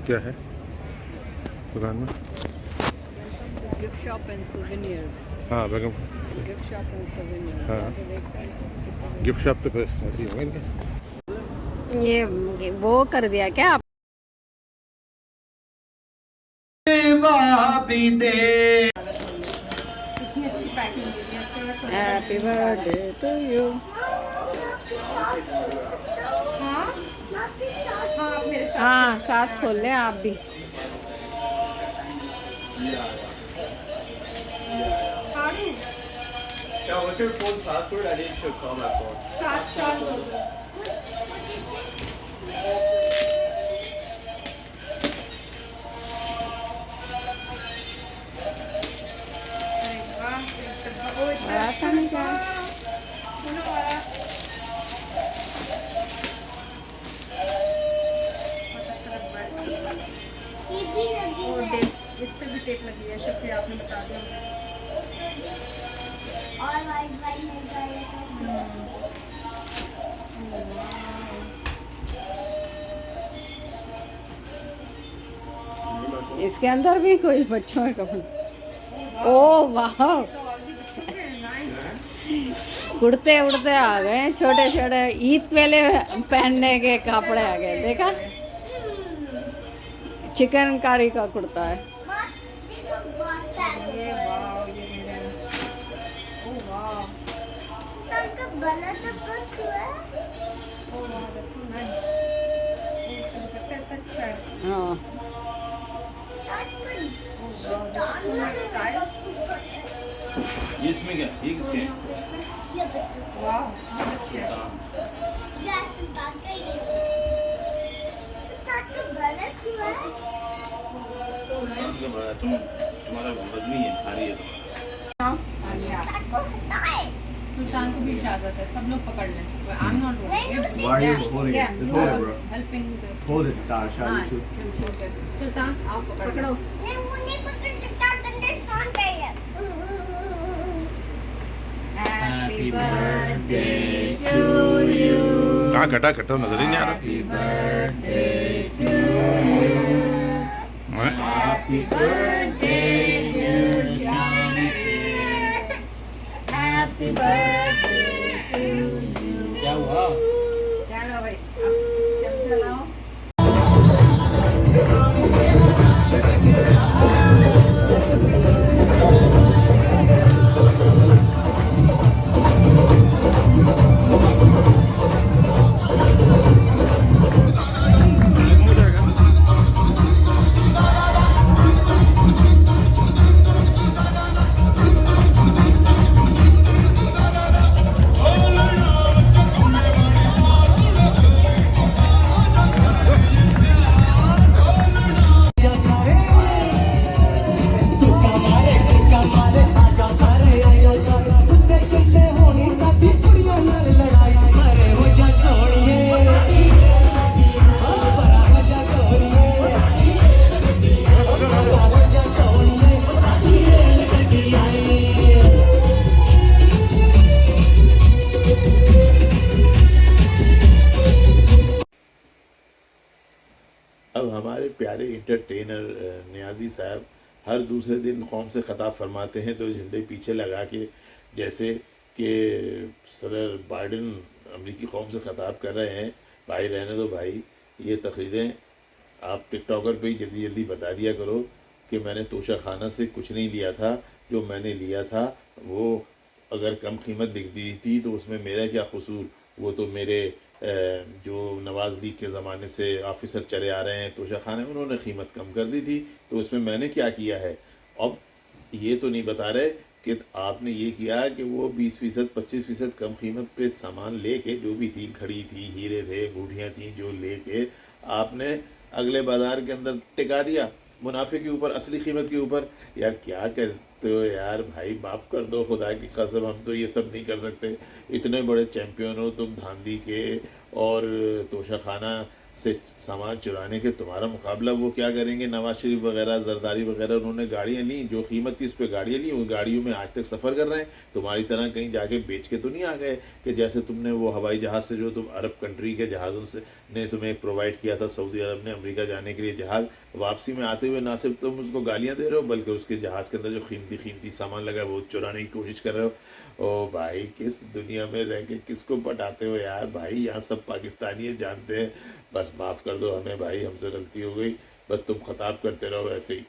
क्या है दुकान में? Gift shop and souvenirs. हाँ बेगम, गिफ्ट शॉप एंड सोवेनियर्स। हाँ गिफ्ट शॉप तो फिर ऐसे ही होंगे इनके। ये वो कर दिया क्या आप? कितनी अच्छी पैकिंग है। Happy birthday to you. हाँ साथ खोल लें आप भी। What's your phone password? I need to call my phone. 742। इस पे भी टेप लगी है। शुक्रिया आपने बता दिया। और वाइट इसके अंदर भी कोई बच्चों के कपड़े। ओ वाह, कुर्ते उड़ते आ गए, छोटे छोटे ईद पहले पहनने के कपड़े आ गए। देखा, चिकनकारी का कुर्ता है। हाँ ये इसमें क्या? ये किसके हैं? तुम्हारा बदली है, भारी है सुल्तान को भी इजाजत है, सब लोग पकड़ लें। I'm not Why are you holding it? Just hold it, bro. helping the Hold it, Star. Shall we too? सुल्तान आप पकड़ो। Happy birthday to you. कहाँ कटा कटा नजर ही नहीं आ रहा। Happy birthday to you. Happy birthday to Shanti. Happy birthday to you. क्या हुआ? चलो भाई, अब जब चलाओ। अब हमारे प्यारे इंटरटेनर नियाजी साहब हर दूसरे दिन कौम से ख़ताब फरमाते हैं तो झंडे पीछे लगा के, जैसे कि सदर बाइडन अमरीकी कौम से ख़ताब कर रहे हैं, भाई रहने दो भाई, ये तकरीरें आप टिकटॉकर पे ही जल्दी जल्दी बता दिया करो कि मैंने तोशा खाना से कुछ नहीं लिया था, जो मैंने लिया था वो अगर कम कीमत दिखती थी तो उसमें मेरा क्या कसूर, वो तो मेरे जो नवाज़ लीग के ज़माने से ऑफिसर चले आ रहे हैं तोशा खाने, उन्होंने कीमत कम कर दी थी, तो उसमें मैंने क्या किया है। अब ये तो नहीं बता रहे कि आपने ये किया कि वो 20% 25% कम कीमत पे सामान लेके, जो भी थी, घड़ी थी, हीरे थे, अंगूठियाँ थी, जो लेके आपने अगले बाज़ार के अंदर टिका दिया। मुनाफे के ऊपर, असली कीमत के ऊपर। यार क्या करते हो यार भाई, माफ़ कर दो, खुदा की कसम हम तो ये सब नहीं कर सकते। इतने बड़े चैम्पियन हो तुम धांधी के, और तोशाखाना से सामान चुराने के, तुम्हारा मुकाबला वो क्या करेंगे? नवाज शरीफ वगैरह, जरदारी वगैरह, उन्होंने गाड़ियाँ ली, जो कीमत थी उस पर गाड़ियाँ ली, उन गाड़ियों में आज तक सफ़र कर रहे हैं। तुम्हारी तरह कहीं जाके बेच के तो नहीं आ गए कि जैसे तुमने वो हवाई जहाज़ से, जो तुम अरब कंट्री के जहाज़ों से ने तुम्हें प्रोवाइड किया था, सऊदी अरब ने अमेरिका जाने के लिए जहाज़, वापसी में आते हुए ना सिर्फ तुम उसको गालियाँ दे रहे हो, बल्कि उसके जहाज़ के अंदर जो कीमती सामान लगा है वो चुराने की कोशिश कर रहे हो। ओ भाई, किस दुनिया में रह के किसको पटाते हो यार भाई, यहाँ सब पाकिस्तानी जानते हैं। बस माफ़ कर दो हमें भाई, हमसे गलती हो गई, बस तुम खताब करते रहो ऐसे ही।